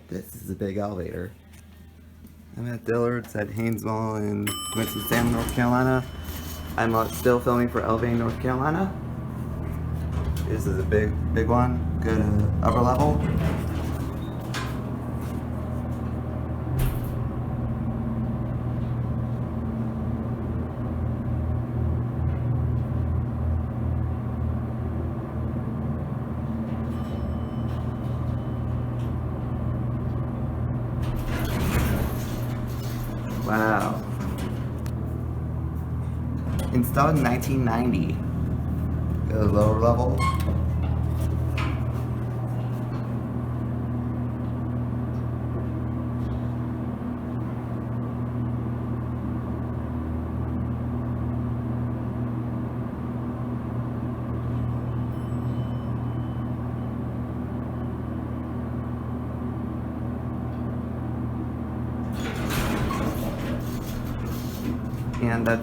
This is a big elevator. I'm at Dillard's at Haynesville in Winston-Salem, North Carolina. I'm still filming for Elevating, North Carolina. This is a big one. Good upper level. Wow. Installed in 1990. Go to the lower level. And that's